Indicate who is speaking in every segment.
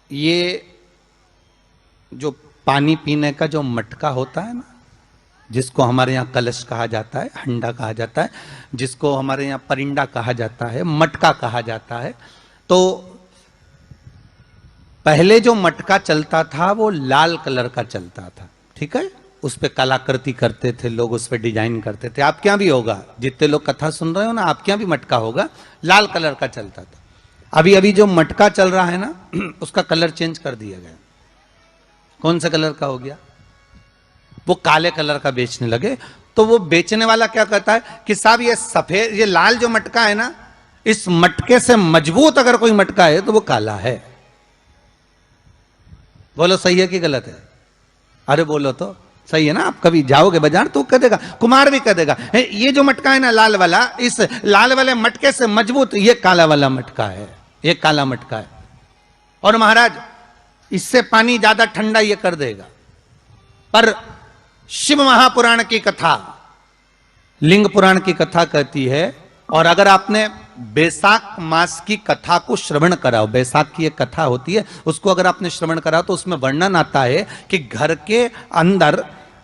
Speaker 1: ये जो पानी पीने का जो मटका होता है ना, जिसको हमारे यहाँ कलश कहा जाता है, हंडा कहा जाता है, जिसको हमारे यहाँ परिंडा कहा जाता है, मटका कहा जाता है, तो पहले जो मटका चलता था वो लाल कलर का चलता था। ठीक है, उस पर कलाकृति करते थे लोग, उस पर डिजाइन करते थे। आपके यहाँ भी होगा, जितने लोग कथा सुन रहे हो ना, आपके यहाँ भी मटका होगा, लाल कलर का चलता था। अभी अभी जो मटका चल रहा है ना, उसका कलर चेंज कर दिया गया। कौन सा कलर का हो गया? वो काले कलर का बेचने लगे। तो वो बेचने वाला क्या कहता है कि साहब ये सफेद, ये लाल जो मटका है ना, इस मटके से मजबूत अगर कोई मटका है तो वो काला है। बोलो सही है कि गलत है? अरे बोलो तो सही है ना। आप कभी जाओगे बाजार तो कह देगा, कुमार भी कह देगा, ये जो मटका है ना लाल वाला, इस लाल वाले मटके से मजबूत ये काला वाला मटका है, ये काला मटका है। और महाराज इससे पानी ज्यादा ठंडा ये कर देगा। पर शिव महापुराण की कथा, लिंग पुराण की कथा कहती है, और अगर आपने बैसाख मास की कथा को श्रवण कराओ, बैसाख की एक कथा होती है, उसको अगर आपने श्रवण कराओ तो उसमें वर्णन आता है कि घर के अंदर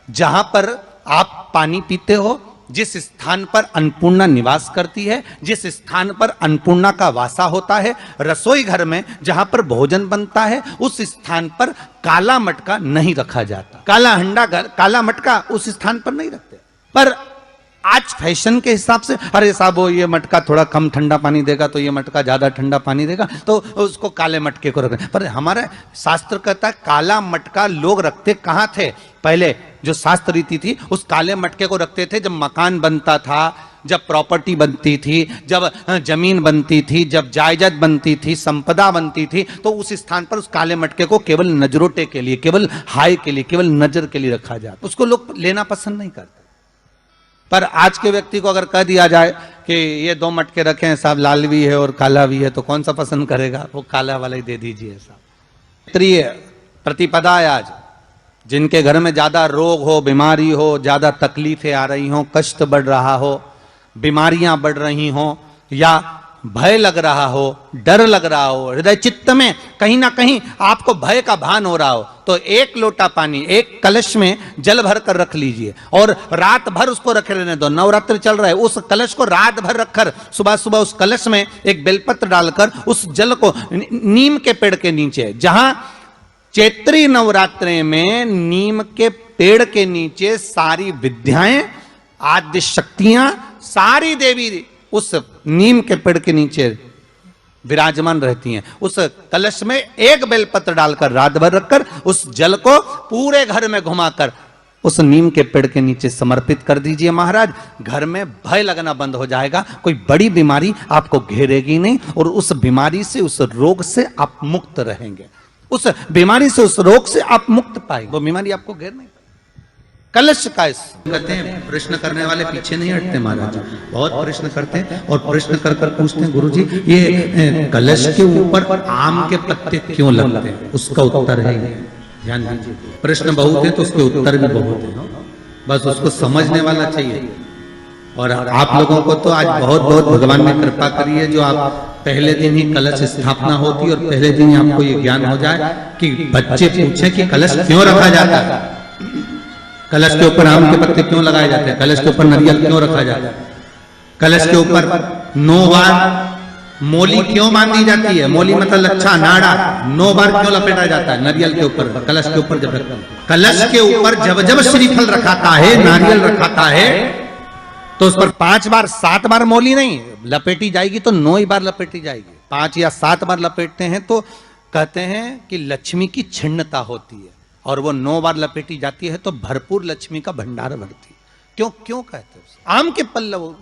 Speaker 1: जहां पर आप पानी पीते हो, जिस स्थान पर अन्नपूर्णा निवास करती है, जिस स्थान पर अन्नपूर्णा का वासा होता है, रसोई घर में जहां पर भोजन बनता है, उस स्थान पर काला मटका नहीं रखा जाता। काला हंडा, काला मटका उस स्थान पर नहीं रखते। पर आज फैशन के हिसाब से, अरे साहब वो ये मटका थोड़ा कम ठंडा पानी देगा तो ये मटका ज्यादा ठंडा पानी देगा, तो उसको काले मटके को रखते। पर हमारा शास्त्र कहता है काला मटका लोग रखते कहां थे? पहले जो शास्त्र रीति थी, उस काले मटके को रखते थे जब मकान बनता था, जब प्रॉपर्टी बनती थी, जब जमीन बनती थी, जब जायदाद बनती थी, संपदा बनती थी, तो उस स्थान पर उस काले मटके को केवल नजरोटे के लिए, केवल हाय के लिए, केवल नजर के लिए रखा जाता। उसको लोग लेना पसंद नहीं करते। पर आज के व्यक्ति को अगर कह दिया जाए कि ये दो मटके रखे हैं साहब, लाल भी है और काला भी है, तो कौन सा पसंद करेगा? वो काला वाला ही दे दीजिए साहब। क्षेत्रीय प्रतिपदा है आज, जिनके घर में ज्यादा रोग हो, बीमारी हो, ज्यादा तकलीफें आ रही हो, कष्ट बढ़ रहा हो, बीमारियां बढ़ रही हो, या भय लग रहा हो, डर लग रहा हो, हृदय चित्त में कहीं ना कहीं आपको भय का भान हो रहा हो, तो एक लोटा पानी, एक कलश में जल भर कर रख लीजिए और रात भर उसको रखे रहने दो। नवरात्र चल रहा है, उस कलश को रात भर रखकर सुबह सुबह उस कलश में एक बेलपत्र डालकर उस जल को नीम के पेड़ के नीचे, जहां चैत्री नवरात्रे में नीम के पेड़ के नीचे सारी विद्याएं, आद्य शक्तियां, सारी देवी उस नीम के पेड़ के नीचे विराजमान रहती हैं। उस कलश में एक बेलपत्र डालकर रात भर रखकर उस जल को पूरे घर में घुमाकर उस नीम के पेड़ के नीचे समर्पित कर दीजिए महाराज। घर में भय लगना बंद हो जाएगा, कोई बड़ी बीमारी आपको घेरेगी नहीं, और उस बीमारी से, उस रोग से आप मुक्त रहेंगे। उस बीमारी से, उस रोग से आप मुक्त पाएंगे, वो बीमारी आपको घेर नहीं। कलश का कहते हैं, प्रश्न करने वाले पीछे नहीं हटते महाराज, बहुत प्रश्न करते हैं और प्रश्न कर कर पूछते हैं, गुरुजी ये कलश के ऊपर आम के पत्ते क्यों लगते हैं? उसका उत्तर है, ध्यान दीजिए, प्रश्न बहुत है तो उसके उत्तर भी बहुत है, बस उसको समझने वाला चाहिए। और आप लोगों को तो आज बहुत बहुत भगवान ने कृपा करी है, जो आप पहले दिन ही कलश स्थापना होती है और पहले दिन ही आपको ये ज्ञान हो जाए कि बच्चे पूछे कि कलश क्यों रखा जाता है, कलश के ऊपर आम के पत्ते क्यों लगाए जाते हैं, कलश के ऊपर नारियल क्यों रखा जाता है, कलश के ऊपर 9 बार मोली क्यों बांधी जाती है, मोली मतलब लच्छा नाड़ा 9 बार क्यों लपेटा जाता है नारियल के ऊपर, कलश के ऊपर जब रखता है। कलश के ऊपर जब जब श्रीफल रखाता है, नारियल रखाता है, तो उस पर 5 बार 7 बार मोली नहीं लपेटी जाएगी, तो 9 ही बार लपेटी जाएगी। 5 या 7 बार लपेटते हैं तो कहते हैं कि लक्ष्मी की छिन्नता होती है, और वो 9 बार लपेटी जाती है तो भरपूर लक्ष्मी का भंडार भरती। क्यों क्यों कहते हो? आम के पल्लव।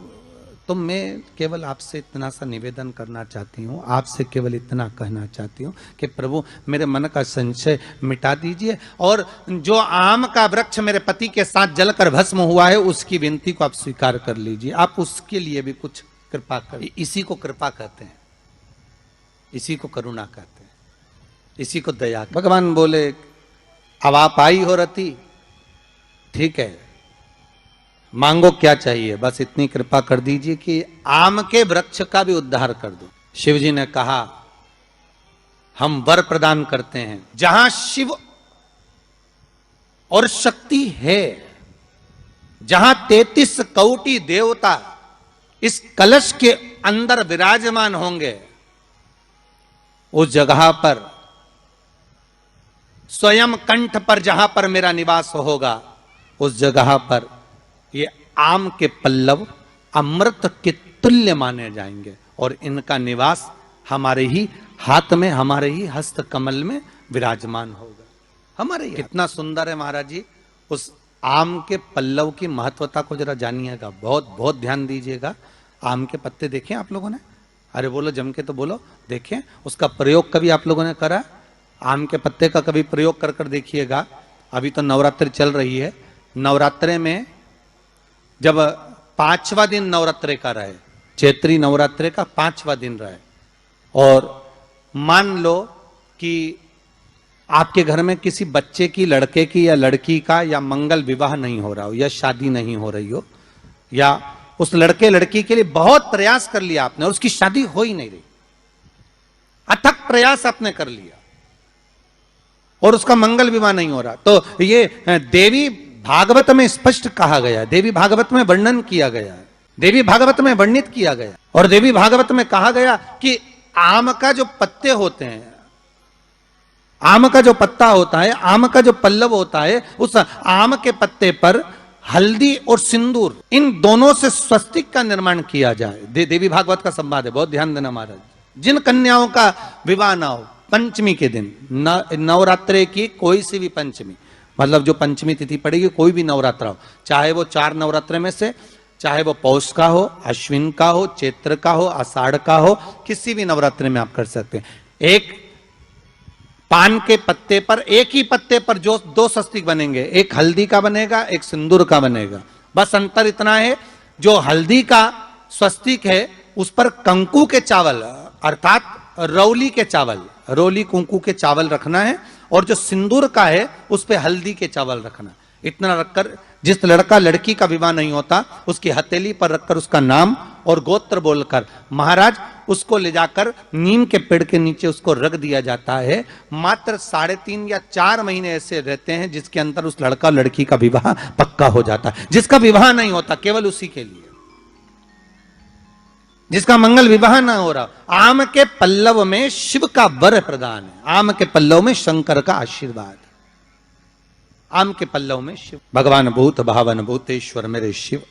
Speaker 1: तो मैं केवल आपसे इतना सा निवेदन करना चाहती हूँ, आपसे केवल इतना कहना चाहती हूँ कि प्रभु मेरे मन का संशय मिटा दीजिए, और जो आम का वृक्ष मेरे पति के साथ जलकर भस्म हुआ है उसकी विनती को आप स्वीकार कर लीजिए। आप उसके लिए भी कुछ कृपा कर, इसी को कृपा कहते हैं, इसी को करुणा कहते हैं, इसी को दया। भगवान बोले अब आप आई हो रति, ठीक है, मांगो क्या चाहिए, बस इतनी कृपा कर दीजिए कि आम के वृक्ष का भी उद्धार कर दो। शिव जी ने कहा हम वर प्रदान करते हैं। जहां शिव और शक्ति है, जहां 33 कोटि देवता इस कलश के अंदर विराजमान होंगे, उस जगह पर स्वयं कंठ पर जहां पर मेरा निवास होगा, उस जगह पर ये आम के पल्लव अमृत के तुल्य माने जाएंगे और इनका निवास हमारे ही हाथ में, हमारे ही हस्त कमल में विराजमान होगा। हमारे ही कितना सुंदर है महाराज जी। उस आम के पल्लव की महत्वता को जरा जानिएगा, बहुत बहुत ध्यान दीजिएगा। आम के पत्ते देखे आप लोगों ने? अरे बोलो जम के तो बोलो, देखें। उसका प्रयोग कभी आप लोगों ने करा? आम के पत्ते का कभी प्रयोग कर कर देखिएगा। अभी तो नवरात्रि चल रही है, नवरात्रे में जब 5वां दिन नवरात्रे का रहे, चैत्री नवरात्रे का 5वां दिन रहे, और मान लो कि आपके घर में किसी बच्चे की, लड़के की या लड़की का या मंगल विवाह नहीं हो रहा हो, या शादी नहीं हो रही हो, या उस लड़के लड़की के लिए बहुत प्रयास कर लिया आपने और उसकी शादी हो ही नहीं रही, अथक प्रयास आपने कर लिया और उसका मंगल विवाह नहीं हो रहा, तो ये देवी भागवत में स्पष्ट कहा गया, देवी भागवत में वर्णन किया गया है, देवी भागवत में वर्णित किया गया, और देवी भागवत में कहा गया कि आम का जो पत्ते होते हैं, आम का जो पत्ता होता है, आम का जो पल्लव होता है, उस आम के पत्ते पर हल्दी और सिंदूर, इन दोनों से स्वस्तिक का निर्माण किया जाए। देवी भागवत का संवाद है, बहुत ध्यान देना महाराज। जिन कन्याओं का विवाह ना हो पंचमी के दिन, नवरात्रे की कोई सी भी पंचमी, मतलब जो पंचमी तिथि पड़ेगी, कोई भी नवरात्र हो, चाहे वो 4 नवरात्रे में से, चाहे वो पौष का हो, अश्विन का हो, चैत्र का हो, आषाढ़ का हो, किसी भी नवरात्रि में आप कर सकते हैं। एक पान के पत्ते पर, एक ही पत्ते पर जो 2 स्वस्तिक बनेंगे, एक हल्दी का बनेगा, एक सिंदूर का बनेगा। बस अंतर इतना है, जो हल्दी का स्वस्तिक है उस पर कंकु के चावल, अर्थात रौली के चावल, रौली कुंकू के चावल रखना है, और जो सिंदूर का है उस पे हल्दी के चावल रखना। इतना रखकर, जिस लड़का लड़की का विवाह नहीं होता उसकी हथेली पर रखकर उसका नाम और गोत्र बोलकर महाराज उसको ले जाकर नीम के पेड़ के नीचे उसको रख दिया जाता है। मात्र 3.5 या 4 महीने ऐसे रहते हैं जिसके अंदर उस लड़का लड़की का विवाह पक्का हो जाता है। जिसका विवाह नहीं होता केवल उसी के लिए, जिसका मंगल विवाह ना हो रहा, आम के पल्लव में शिव का वर प्रदान है, आम के पल्लव में शंकर का आशीर्वाद, आम के पल्लव में शिव। भगवान भूत भावन भूतेश्वर मेरे शिव,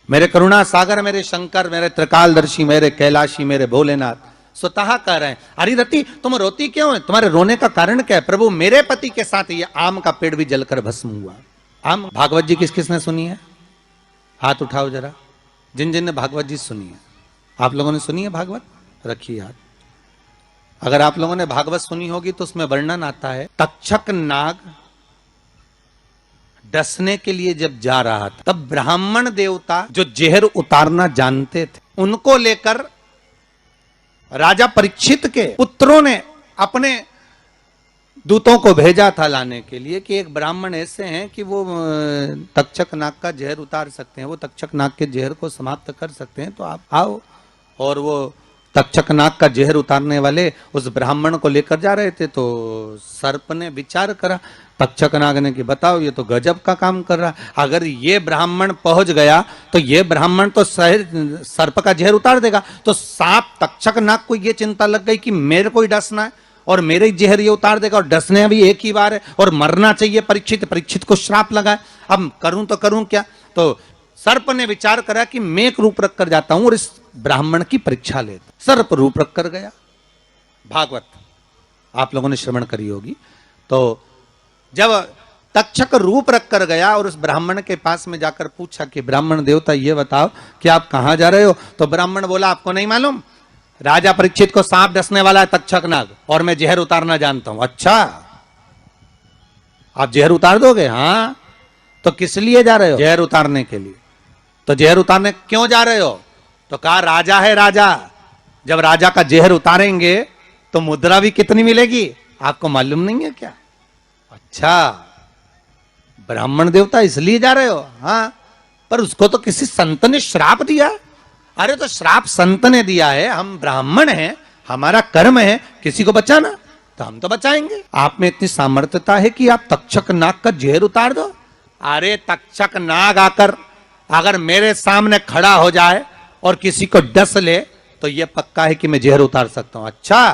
Speaker 1: मेरे करुणा सागर मेरे शंकर, मेरे त्रिकालदर्शी, मेरे कैलाशी, मेरे भोलेनाथ स्वतः कह रहे हैं, अरे रति तुम रोती क्यों है, तुम्हारे रोने का कारण क्या है? प्रभु मेरे पति के साथ ये आम का पेड़ भी जलकर भस्म हुआ। आम भागवत जी किस किसने सुनी है? हाथ उठाओ जरा, जिन जिन ने भागवत जी सुनी है। आप लोगों ने सुनी है भागवत? रखिए हाथ। अगर आप लोगों ने भागवत सुनी होगी तो उसमें वर्णन आता है, तक्षक नाग डसने के लिए जब जा रहा था, तब ब्राह्मण देवता जो जहर उतारना जानते थे, उनको लेकर राजा परीक्षित के पुत्रों ने अपने दूतों को भेजा था लाने के लिए कि एक ब्राह्मण ऐसे हैं कि वो तक्षक नाग का जहर उतार सकते हैं, वो तक्षक नाग के जहर को समाप्त कर सकते हैं, तो आप आओ। और वो तक्षक नाग का जहर उतारने वाले उस ब्राह्मण को लेकर जा रहे थे, तो सर्प ने विचार करा, तक्षक नाग ने कि बताओ ये तो गजब का काम कर रहा, अगर ये ब्राह्मण पहुंच गया तो ये ब्राह्मण तो सर्प का जहर उतार देगा। तो सांप तक्षक नाग को ये चिंता लग गई कि मेरे को ही डसना है और मेरे जहर ये उतार देगा, और डसने भी एक ही बार है और मरना चाहिए परीक्षित को श्राप लगा, अब करूं तो करूं क्या? तो सर्प ने विचार करा कि मैं एक रूप रख कर जाता हूं और इस ब्राह्मण की परीक्षा लेता। सर्प रूप रख कर गया। भागवत आप लोगों ने श्रवण करी होगी। तो जब तक्षक रूप रख कर गया और उस ब्राह्मण के पास में जाकर पूछा कि ब्राह्मण देवता ये बताओ कि आप कहां जा रहे हो? तो ब्राह्मण बोला आपको नहीं मालूम, राजा परीक्षित को सांप डसने वाला है तक्षक नाग, और मैं जहर उतारना जानता हूं। अच्छा, आप जहर उतार दोगे? हाँ। तो किस लिए जा रहे हो? जहर उतारने के लिए। तो जहर उतारने क्यों जा रहे हो? तो कहा राजा है राजा, जब राजा का जहर उतारेंगे तो मुद्रा भी कितनी मिलेगी, आपको मालूम नहीं है क्या? अच्छा, ब्राह्मण देवता इसलिए जा रहे हो? हाँ। पर उसको तो किसी संत ने श्राप दिया। अरे तो श्राप संत ने दिया है, हम ब्राह्मण हैं, हमारा कर्म है किसी को बचाना, तो हम तो बचाएंगे। आप में इतनी सामर्थ्यता है कि आप तक्षक नाग का जहर उतार दो। अरे तक्षक नाग आकर अगर मेरे सामने खड़ा हो जाए और किसी को डस ले तो यह पक्का है कि मैं जहर उतार सकता हूं। अच्छा,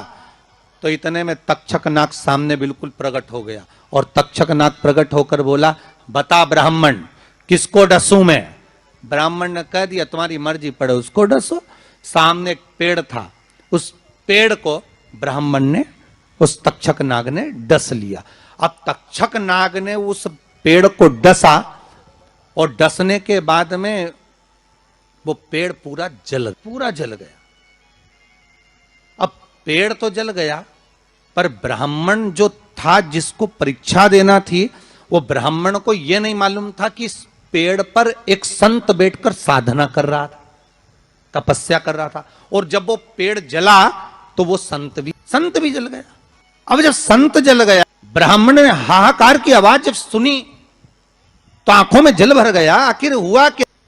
Speaker 1: तो इतने में तक्षक नाग सामने बिल्कुल प्रकट हो गया और तक्षक नाग प्रकट होकर बोला, बता ब्राह्मण किसको डसूं मैं? ब्राह्मण ने कह दिया तुम्हारी मर्जी पड़े उसको डसो। सामने एक पेड़ था, उस पेड़ को ब्राह्मण ने, उस तक्षक नाग ने डस लिया। अब तक्षक नाग ने उस पेड़ को डसा और डसने के बाद में वो पेड़ पूरा जल गया। अब पेड़ तो जल गया, पर ब्राह्मण जो था जिसको परीक्षा देना थी, वो ब्राह्मण को यह नहीं मालूम था कि इस पेड़ पर एक संत बैठकर साधना कर रहा था, तपस्या कर रहा था। और जब वो पेड़ जला तो वो संत भी जल गया। अब जब संत जल गया, ब्राह्मण ने हाहाकार की आवाज जब सुनी तो आंखों में जल भर गया। आखिर हुआ क्या?